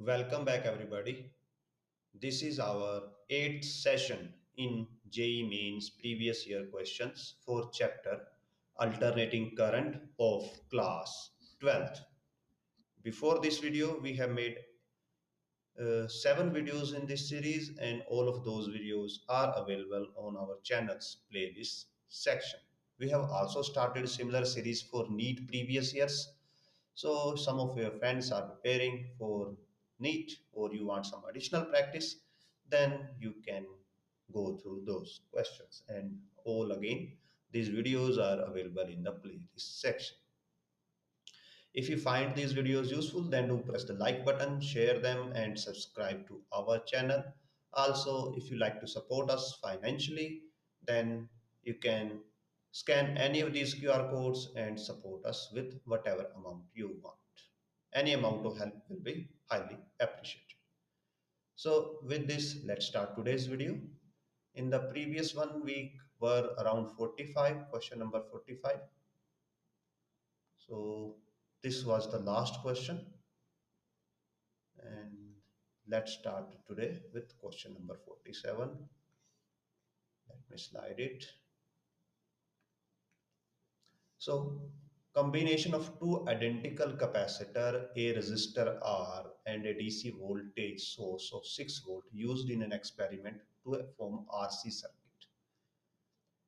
Welcome back, everybody. This is our eighth session in JEE Mains previous year questions for chapter Alternating Current of class 12th. Before this video, we have made seven videos in this series, and all of those videos are available on our channel's playlist section. We have also started similar series for NEET previous years. So some of your friends are preparing for NEET or you want some additional practice, then you can go through those questions. And all again, these videos are available in the playlist section. If you find these videos useful, then do press the like button, share them, and subscribe to our channel. Also, if you like to support us financially, then you can scan any of these QR codes and support us with whatever amount you want. Any amount of help will be highly appreciated. So with this, let's start today's video. In the previous one, we were around 45, question number 45. So this was the last question, and let's start today with question number 47. Let me slide it. So combination of two identical capacitor, a resistor R and a DC voltage source of 6 volt used in an experiment to form RC circuit.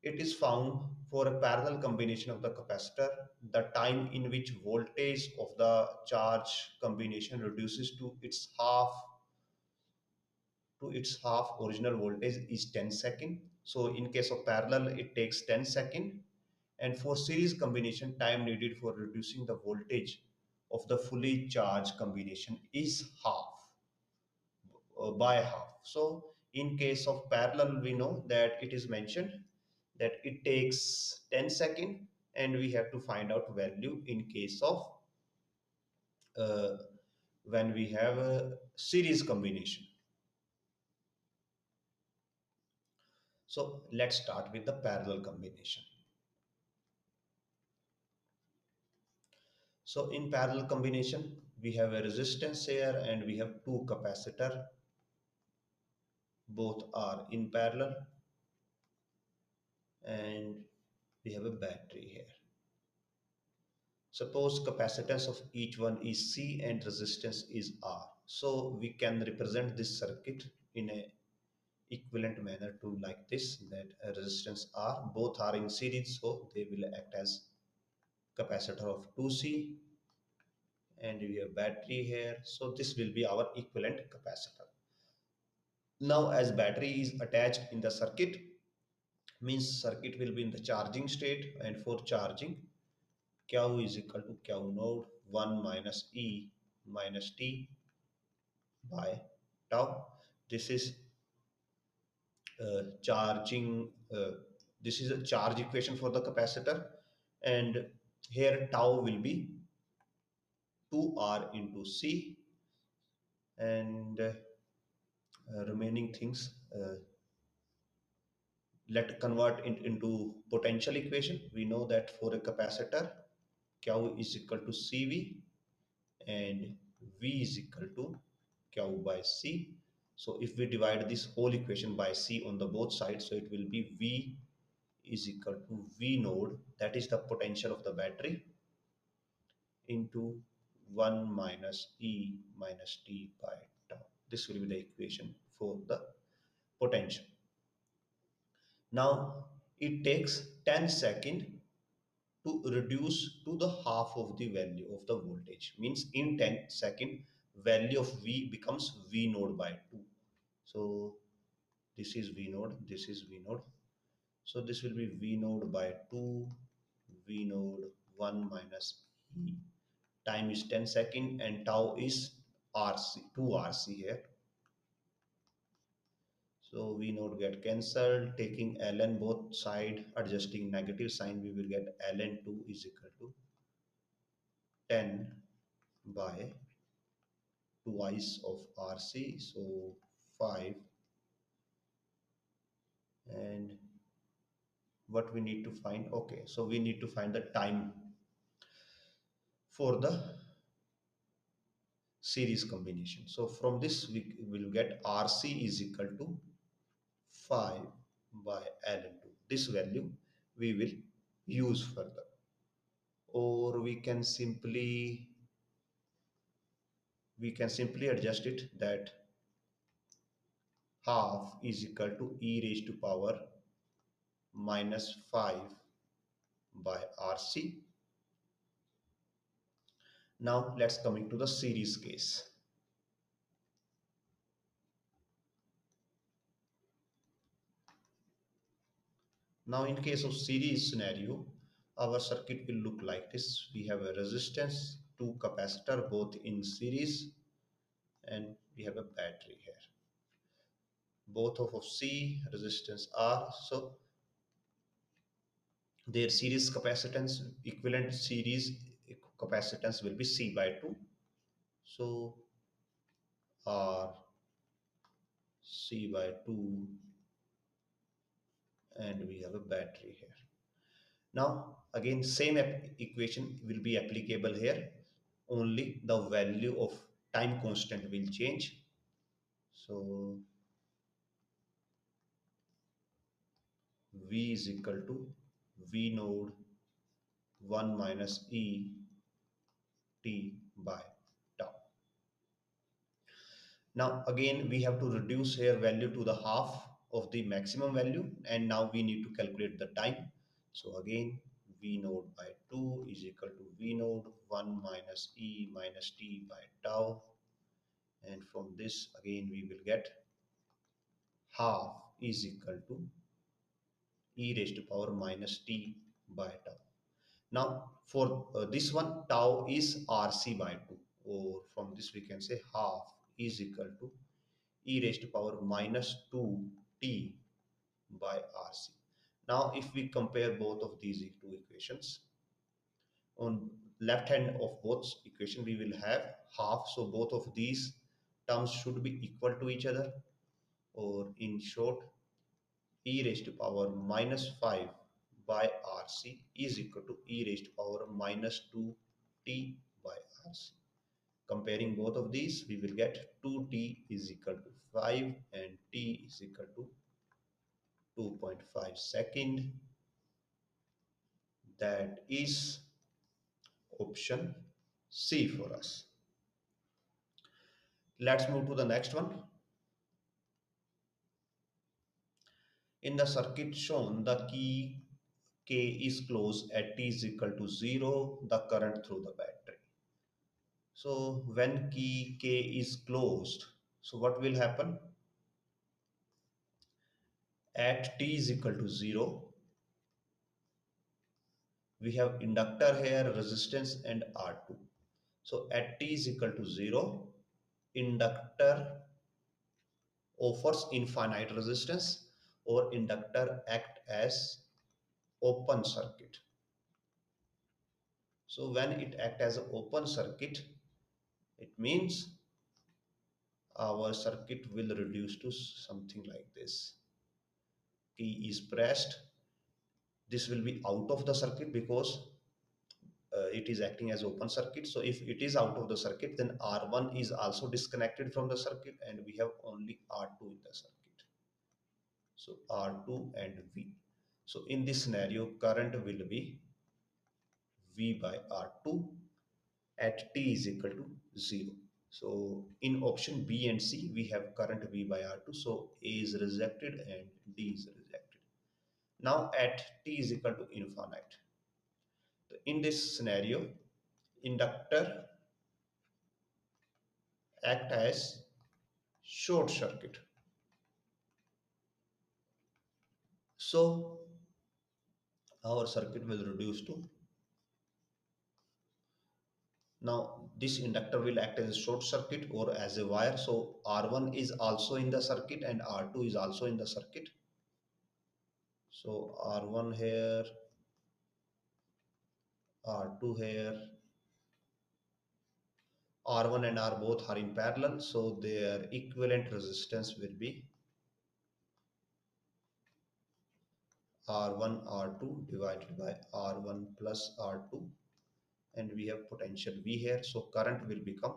It is found for a parallel combination of the capacitor, the time in which voltage of the charge combination reduces to its half original voltage is 10 second. So in case of parallel, it takes 10 second. And for series combination, time needed for reducing the voltage of the fully charged combination is by half. So in case of parallel, we know that it is mentioned that it takes 10 second, and we have to find out value in case of uh, when we have a series combination. So let's start with the parallel combination. So in parallel combination, we have a resistance here and we have two capacitor. Both are in parallel, and we have a battery here. Suppose capacitance of each one is C and resistance is R. So we can represent this circuit in a equivalent manner to like this, that a resistance R, both are in series, so they will act as capacitor of 2C, and we have battery here. So this will be our equivalent capacitor. Now as battery is attached in the circuit, means circuit will be in the charging state, and for charging, Q is equal to Q node 1 minus E minus T by tau. This is charging, this is a charge equation for the capacitor, and here tau will be 2R into C, and remaining things let convert it into potential equation. We know that for a capacitor, Q is equal to CV and V is equal to Q by C. So if we divide this whole equation by C on the both sides, so it will be V is equal to V node, that is the potential of the battery, into 1 minus E minus T by tau. This will be the equation for the potential. Now it takes 10 seconds to reduce to the half of the value of the voltage. Means in 10 second, value of V becomes V node by 2. So this is V node, this is V node. So this will be V node by 2, V node 1 minus E. Time is 10 second and tau is RC, 2 RC here. So V node get cancelled, taking ln both side, adjusting negative sign, we will get ln 2 is equal to 10 by twice of RC, so 5. And what we need to find, okay, so we need to find the time for the series combination. So from this we will get RC is equal to 5 by L into this value we will use further, or we can simply adjust it that half is equal to e raised to power minus 5 by RC. Now let's coming to the series case. Now in case of series scenario, our circuit will look like this. We have a resistance, two capacitor both in series, and we have a battery here. Both of C, resistance R. So their series capacitance, equivalent series capacitance will be C by 2. So R C by 2, and we have a battery here. Now again same equation will be applicable here, only the value of time constant will change. So V is equal to V node 1 minus E t by tau. Now again we have to reduce here value to the half of the maximum value, and now we need to calculate the time. So again V node by 2 is equal to V node 1 minus E minus t by tau, and from this again we will get half is equal to e raised to power minus t by tau. Now for this one tau is RC by 2, or from this we can say half is equal to e raised to power minus 2t by RC. Now if we compare both of these two equations, on left hand of both equation we will have half, so both of these terms should be equal to each other, or in short e raised to power minus 5 by RC is equal to e raised to power minus 2t by RC. Comparing both of these, we will get 2t is equal to 5 and t is equal to 2.5 second. That is option C for us. Let's move to the next one. In the circuit shown, the key K is closed at t is equal to 0, the current through the battery. So when key K is closed, so what will happen? At t is equal to 0, we have inductor here, resistance and R2. So at t is equal to 0, inductor offers infinite resistance, or inductor act as open circuit. So when it act as an open circuit, it means our circuit will reduce to something like this. Key is pressed, this will be out of the circuit because it is acting as open circuit. So if it is out of the circuit, then R1 is also disconnected from the circuit, and we have only R2 in the circuit. So R2 and V. So in this scenario, current will be V by R2 at t is equal to 0. So in option B and C, we have current V by R2. So A is rejected and D is rejected. Now at t is equal to infinite, in this scenario, inductor act as short circuit. So our circuit will reduce to, now this inductor will act as a short circuit or as a wire. So R1 is also in the circuit and R2 is also in the circuit. So R1 here, R2 here, R1 and R both are in parallel, so their equivalent resistance will be R1 R2 divided by R1 plus R2, and we have potential V here, so current will become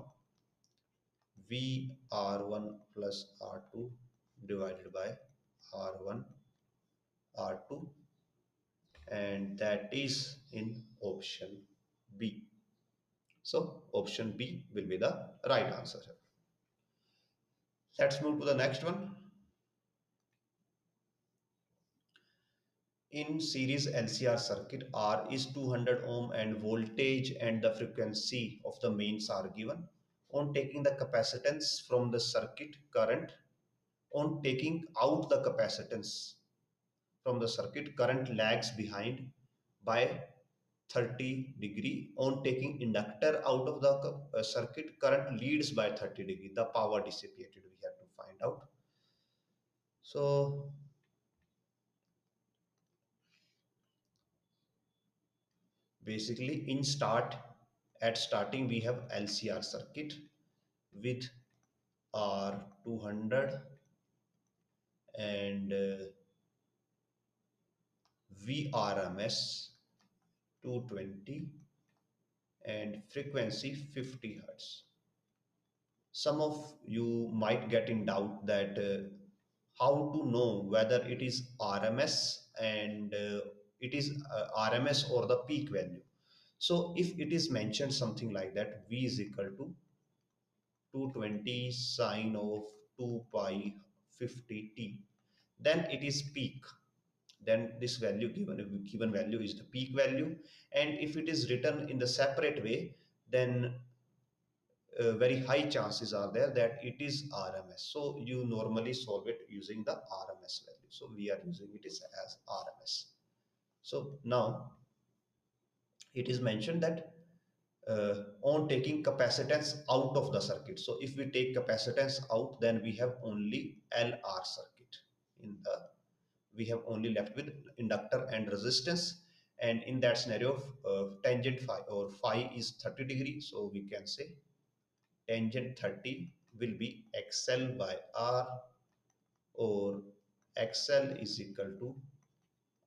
V R1 plus R2 divided by R1 R2, and that is in option B. So option B will be the right answer. Let's move to the next one. In series LCR circuit, R is 200 ohm and voltage and the frequency of the mains are given. On taking the capacitance from the circuit, current, on taking out the capacitance from the circuit, current lags behind by 30 degree. On taking inductor out of the circuit, current leads by 30 degree. The power dissipated we have to find out. So basically at starting we have LCR circuit with R 200 and VRMS 220 and frequency 50 hertz. Some of you might get in doubt that how to know whether it is RMS and it is RMS or the peak value. So if it is mentioned something like that, V is equal to 220 sine of 2 pi 50 t, then it is peak. Then this value given value is the peak value. And if it is written in the separate way, then very high chances are there that it is RMS. So you normally solve it using the RMS value. So we are using it as RMS. So now it is mentioned that on taking capacitance out of the circuit. So if we take capacitance out, then we have only LR circuit. We have only left with inductor and resistance. And in that scenario, tangent phi or phi is 30 degree. So we can say tangent 30 will be XL by R, or XL is equal to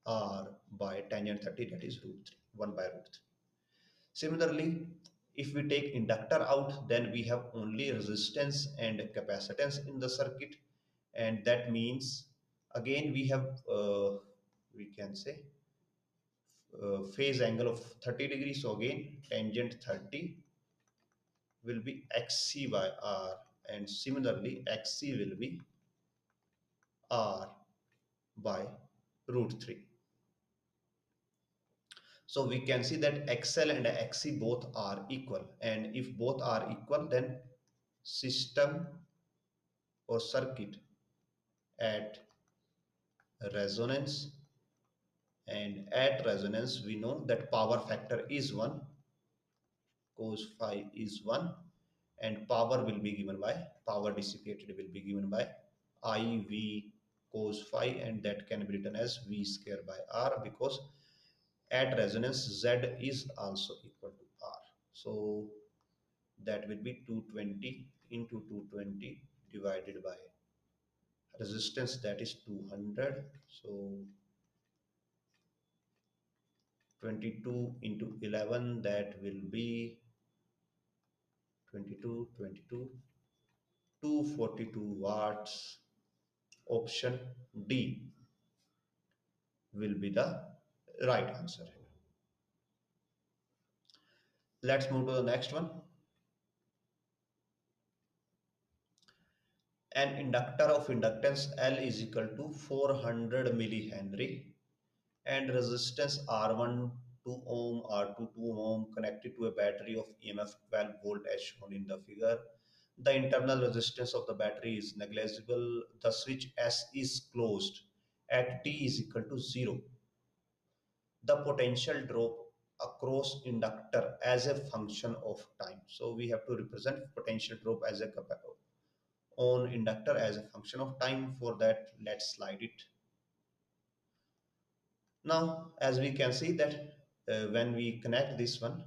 R by tangent 30, that is root 3, 1 by root 3. Similarly, if we take inductor out, then we have only resistance and capacitance in the circuit, and that means again we have we can say phase angle of 30 degrees. So again tangent 30 will be XC by R, and similarly XC will be R by root 3. So we can see that XL and XC both are equal, and if both are equal, then system or circuit at resonance, and at resonance we know that power factor is 1, cos phi is 1, and power will be given by, power dissipated will be given by IV cos phi, and that can be written as V square by R, because at resonance Z is also equal to R. So that will be 220 into 220 divided by resistance, that is 200. So 22 into 11, that will be 22, 242 watts. Option D will be the right answer. Let's move to the next one. An inductor of inductance L is equal to 400 millihenry and resistance R1 2 ohm, R2 2 ohm connected to a battery of EMF 12 volt as shown in the figure. The internal resistance of the battery is negligible. The switch S is closed at T is equal to 0. The potential drop across inductor as a function of time. So we have to represent potential drop as a on inductor as a function of time. For that, let's slide it. Now as we can see that when we connect this one,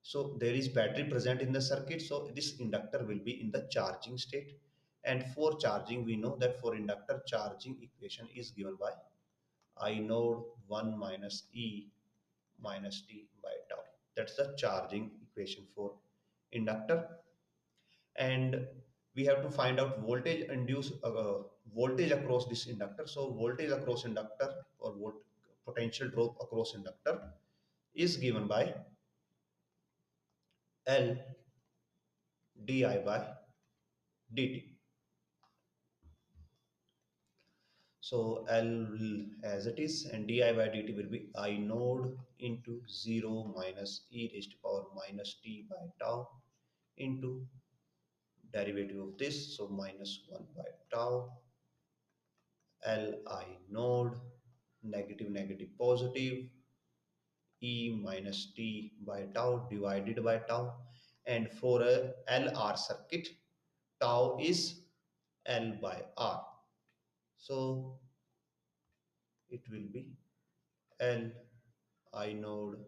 so there is battery present in the circuit, so this inductor will be in the charging state. And for charging, we know that for inductor, charging equation is given by I node 1 minus E minus T by tau. That's the charging equation for inductor. And we have to find out voltage across this inductor. So voltage across inductor, or potential drop across inductor, is given by L di by dt. So L will as it is, and di by dt will be I node into 0 minus e raised to power minus t by tau into derivative of this, so minus 1 by tau Li node, negative negative positive, e minus t by tau divided by tau. And for a LR circuit, tau is L by R. So it will be L I node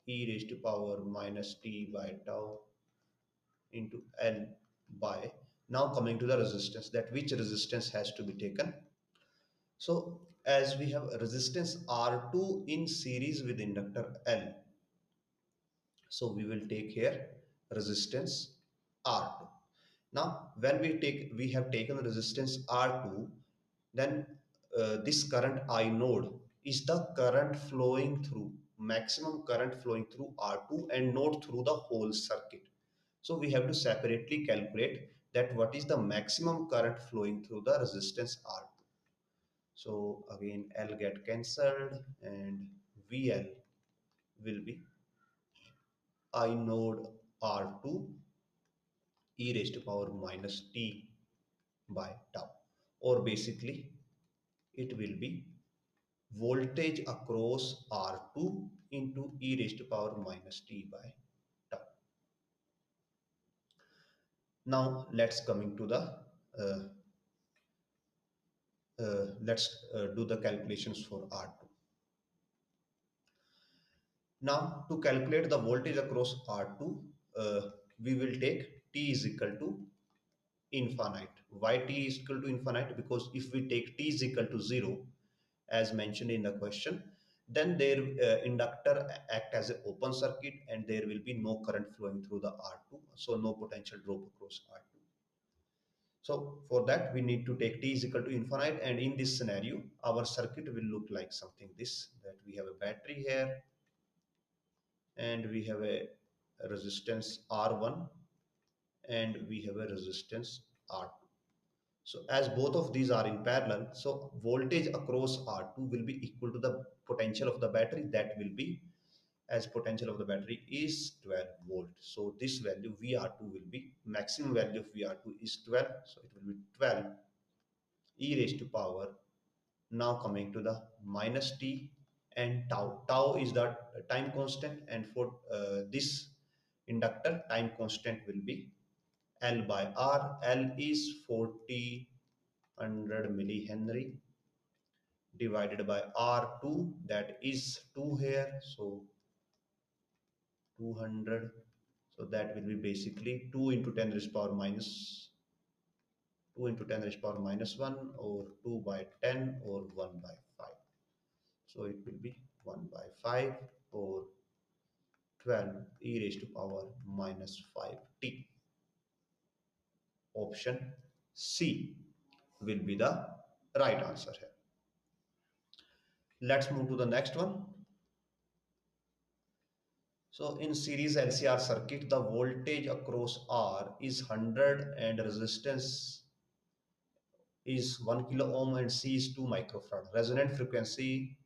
e raised to power minus t by tau into L by. Now coming to the resistance, that which resistance has to be taken. So as we have resistance R2 in series with inductor L, so we will take here resistance R2. Now when we have taken resistance R2, then this current I node is the current flowing through, maximum current flowing through R2 and not through the whole circuit. So we have to separately calculate that what is the maximum current flowing through the resistance R2. So again L get cancelled and VL will be I node R2 e raised to power minus t by tau, or basically it will be voltage across R2 into e raised to power minus t by tau. Now uh, let's do the calculations for R2. Now to calculate the voltage across R2, uh, we will take t is equal to infinite. Why t is equal to infinite? Because if we take t is equal to 0, as mentioned in the question, then their inductor act as an open circuit and there will be no current flowing through the R2, so no potential drop across R2. So for that we need to take t is equal to infinite, and in this scenario our circuit will look like something this, that we have a battery here and we have a resistance R1 and we have a resistance R2. So as both of these are in parallel, so voltage across R2 will be equal to the potential of the battery. That will be, as potential of the battery is 12 volt. So this value VR2 will be, maximum value of VR2 is 12. So it will be 12 e raised to power. Now coming to the minus t and tau. Tau is the time constant, and for this inductor time constant will be L by R. L is 40 millihenry divided by R2, that is 2 here, so 200. So that will be basically 2 into 10 raised power minus 2 into 10 raised power minus 1, or 2 by 10, or 1 by 5. So it will be 1 by 5 or 12 e raised to power minus 5t. Option C will be the right answer here. Let's move to the next one. So in series LCR circuit, the voltage across R is 100 and resistance is 1 kilo ohm and C is 2 microfarad. Resonant frequency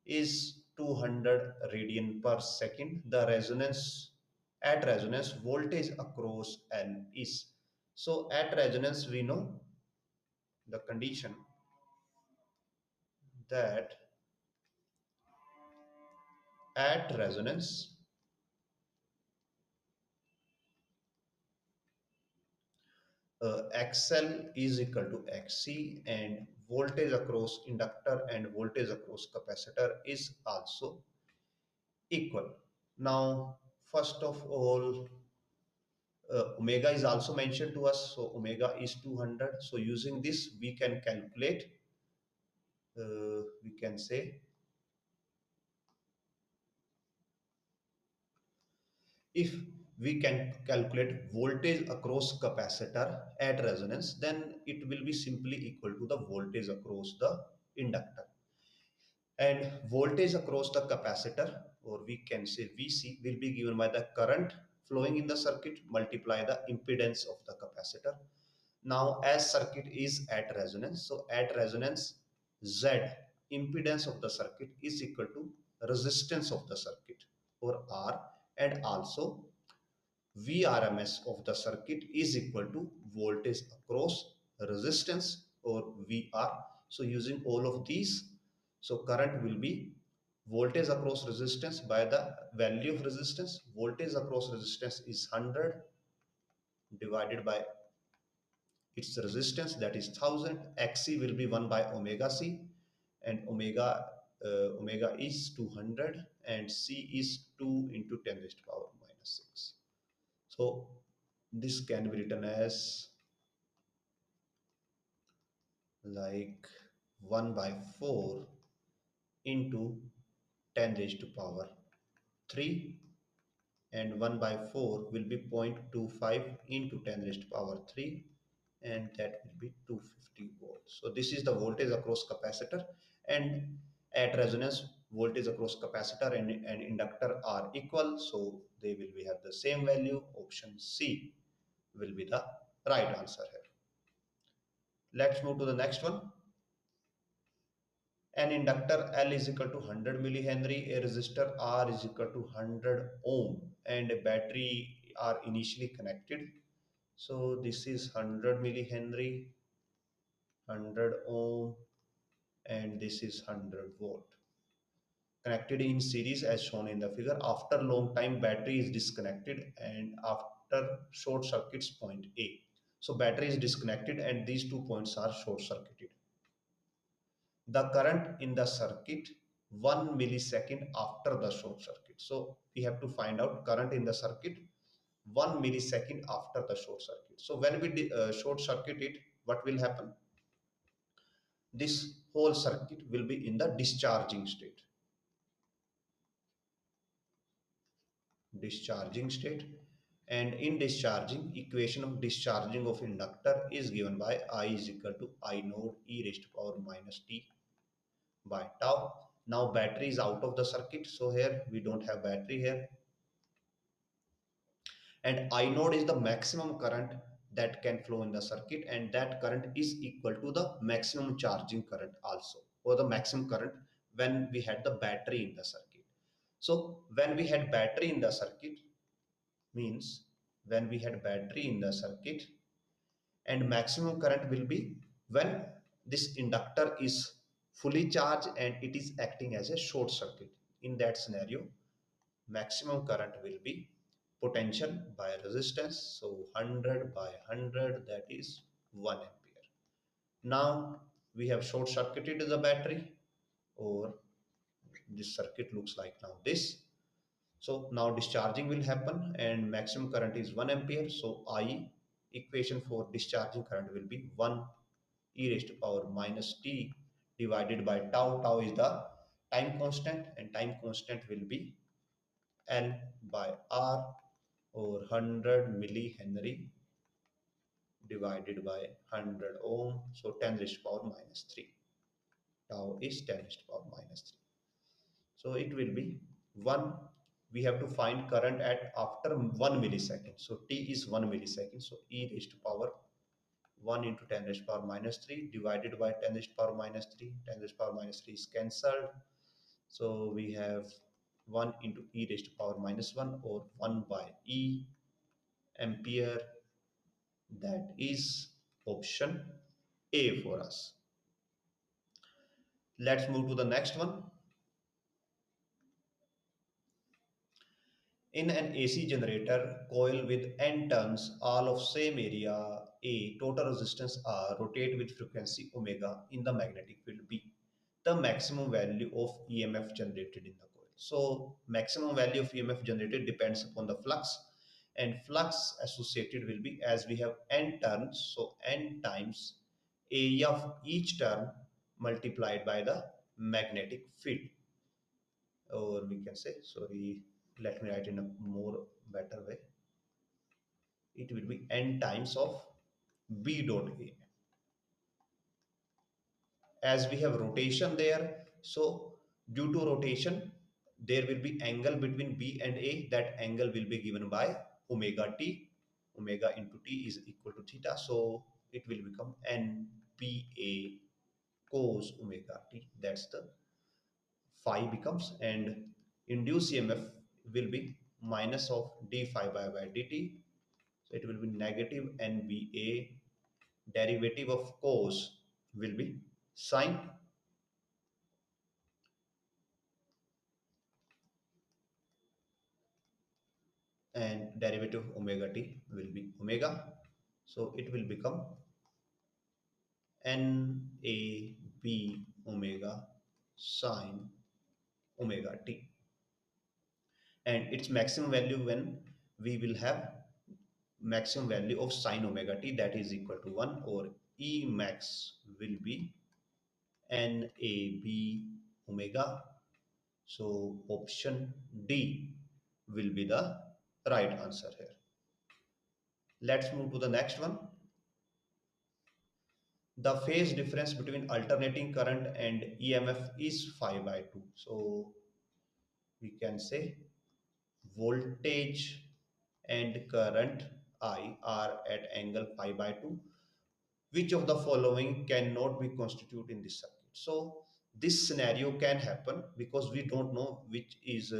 is 200 radian per second. The resonance voltage across L is. So at resonance we know the condition that at resonance XL is equal to XC, and voltage across inductor and voltage across capacitor is also equal. Now, first of all, omega is also mentioned to us. So omega is 200. So using this, we can calculate, we can say, if we can calculate voltage across capacitor at resonance, then it will be simply equal to the voltage across the inductor. And voltage across the capacitor, or we can say VC, will be given by the current flowing in the circuit multiply the impedance of the capacitor. Now, as circuit is at resonance, so at resonance, Z, impedance of the circuit, is equal to resistance of the circuit, or R, and also Vrms of the circuit is equal to voltage across resistance, or VR. So using all of these, so current will be voltage across resistance by the value of resistance. Voltage across resistance is 100 divided by its resistance, that is 1000. Xc will be 1 by omega c, and omega is 200 and c is 2 into 10 raised to power minus 6. So this can be written as like 1 by 4 into 10 raised to power 3, and 1 by 4 will be 0.25 into 10 raised to power 3, and that will be 250 volts. So this is the voltage across capacitor, and at resonance voltage across capacitor and inductor are equal, so they will be have the same value. Option C will be the right answer here. Let's move to the next one. An inductor L is equal to 100 millihenry, a resistor R is equal to 100 ohm, and a battery are initially connected. So this is 100 millihenry, 100 ohm, and this is 100 volt. Connected in series as shown in the figure. After long time, battery is disconnected, and after short circuits point A. So battery is disconnected and these 2 points are short circuited. The current in the circuit 1 millisecond after the short circuit. So we have to find out current in the circuit 1 millisecond after the short circuit. So when we short circuit it, what will happen? This whole circuit will be in the discharging state. Discharging state. And in discharging, equation of discharging of inductor is given by I is equal to I node e raised to power minus t by tau. Now battery is out of the circuit, so here we don't have battery here, and I node is the maximum current that can flow in the circuit, and that current is equal to the maximum charging current also, or the maximum current when we had the battery in the circuit. So when we had battery in the circuit means when we had battery in the circuit, and maximum current will be when this inductor is fully charged and it is acting as a short circuit. In that scenario, maximum current will be potential by resistance. So 100 by 100, that is 1 ampere. Now we have short circuited the battery, or this circuit looks like now this. So now discharging will happen and maximum current is 1 ampere. So I equation for discharging current will be 1 e raised to power minus t divided by tau. Tau is the time constant, and time constant will be L by R, or 100 millihenry divided by 100 ohm. So 10 raised to power minus 3. Tau is 10 raised to power minus 3. So it will be 1. We have to find current at after 1 millisecond. So t is 1 millisecond. So e raised to power 1 into 10 raised to power minus 3 divided by 10 raised to power minus 3. 10 raised to power minus 3 is cancelled. So we have 1 into e raised to power minus 1, or 1 by e ampere. That is option A for us. Let's move to the next one. In an AC generator coil with n turns, all of same area A, total resistance R, rotate with frequency omega in the magnetic field B. The maximum value of EMF generated in the coil. So maximum value of EMF generated depends upon the flux, and flux associated will be, as we have n turns, so n times area of each turn multiplied by the magnetic field. Or we can say, sorry, let me write in a more better way. it will be n times of b dot a. As we have rotation there, so due to rotation there will be angle between b and a. That angle will be given by omega t. Omega into t is equal to theta, so it will become npa cos omega t. That's the phi becomes, and induced emf will be minus of d phi by dt. So it will be negative nba. Derivative of cos will be sine, and derivative of omega t will be omega. So it will become NAB omega sine omega t. And its maximum value when we will have maximum value of sine omega t, that is equal to 1, or E max will be NAB omega. So option D will be the right answer here. Let's move to the next one. The phase difference between alternating current and EMF is phi by 2. So we can say voltage and current I are at angle phi by 2. Which of the following cannot be constituted in this circuit? So this scenario can happen because we don't know which is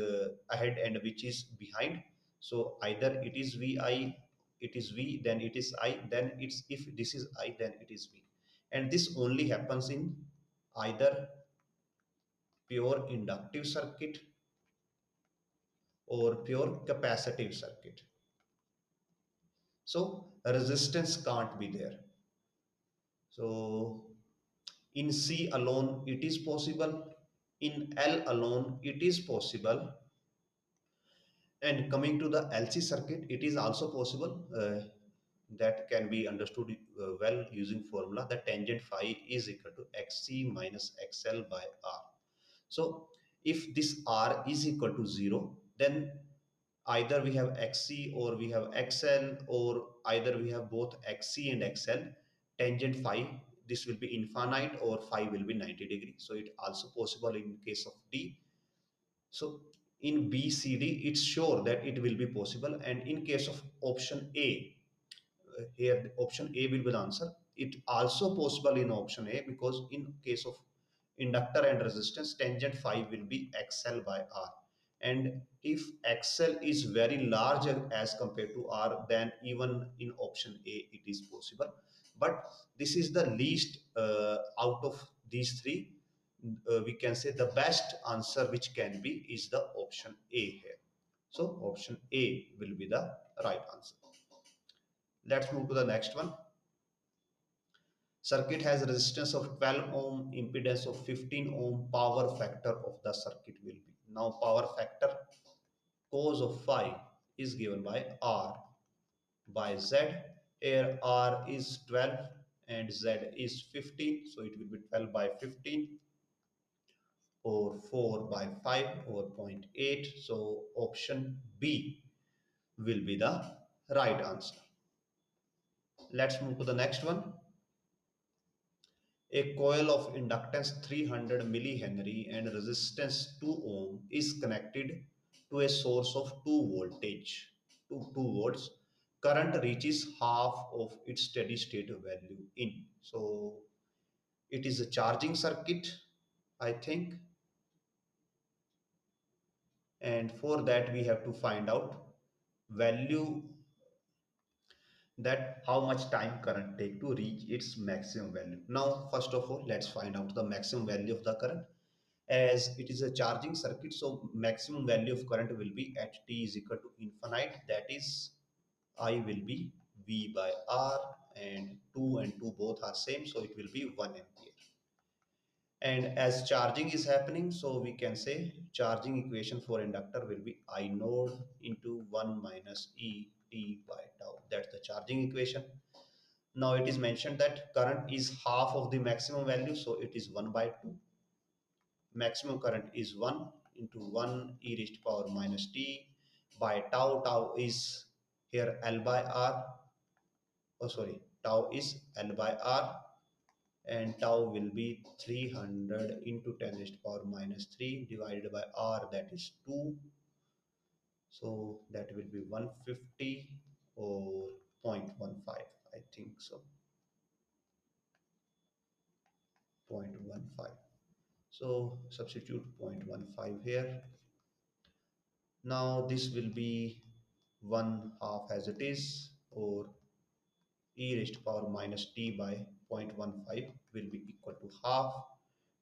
ahead and which is behind. So either it is vi, it is v, then it is I, then it's, if this is I, then it is v. And this only happens in either pure inductive circuit or pure capacitive circuit. So resistance can't be there. So in C alone it is possible, in L alone it is possible, and coming to the LC circuit it is also possible. That can be understood well using formula that tangent phi is equal to XC minus XL by R. So if this R is equal to 0, then either we have XC or we have XL, or either we have both XC and XL. Tangent phi, this will be infinite, or phi will be 90 degree. So it also possible in case of D. So in B, C, D, it's sure that it will be possible. And in case of option A, here the option A will be the answer. It also possible in option A, because in case of inductor and resistance, tangent phi will be XL by R. And if XL is very large as compared to R, then even in option A it is possible. But this is the least out of these three. We can say the best answer which can be is the option A here. So option A will be the right answer. Let's move to the next one. Circuit has resistance of 12 ohm, impedance of 15 ohm, power factor of the circuit will be. Now power factor cos of phi is given by R by Z. Here R is 12 and Z is 15, so it will be 12 by 15, or 4 by 5, or 0.8. So option B will be the right answer. Let's move to the next one. A coil of inductance 300 millihenry and resistance 2 ohm is connected to a source of 2 voltage to 2 volts. Current reaches half of its steady state value in. So it is a charging circuit, I think. And for that we have to find out value, that how much time current take to reach its maximum value. Now first of all let's find out the maximum value of the current. As it is a charging circuit, so maximum value of current will be at t is equal to infinite, that is I will be V by R, and 2 and 2 both are same, so it will be 1 ampere. And as charging is happening, so we can say charging equation for inductor will be I node into 1 minus E t by tau. That's the charging equation. Now it is mentioned that current is half of the maximum value, so it is 1 by 2. Maximum current is 1 into 1 e raised to power minus t by tau. Tau is Here L by R, oh sorry, tau is L by R, and tau will be 300 into 10 raised to power minus 3 divided by R, that is 2. So that will be 150 or 0.15, I think so, 0.15. So substitute 0.15 here. Now this will be 1 half as it is, or e raised to power minus t by 0.15 will be equal to half,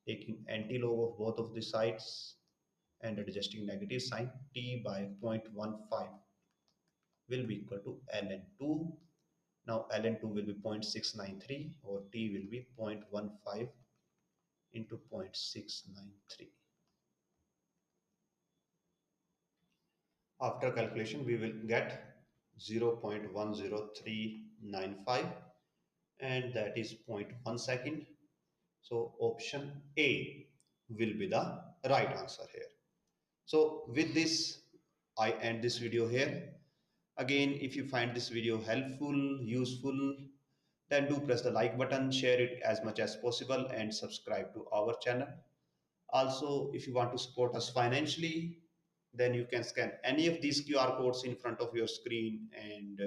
taking antilog of both of the sides and adjusting negative sign. T by 0.15 will be equal to ln 2. Now ln 2 will be 0.693, or t will be 0.15 into 0.693. After calculation, we will get 0.10395, and that is zero point 0.1 second. So option A will be the right answer here. So with this, I end this video here. Again, if you find this video helpful, useful, then do press the like button, share it as much as possible, and subscribe to our channel. Also, if you want to support us financially, then you can scan any of these QR codes in front of your screen and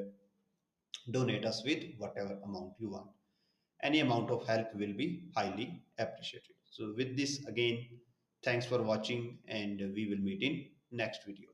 donate us with whatever amount you want. Any amount of help will be highly appreciated. So with this, again, thanks for watching, and we will meet in next video.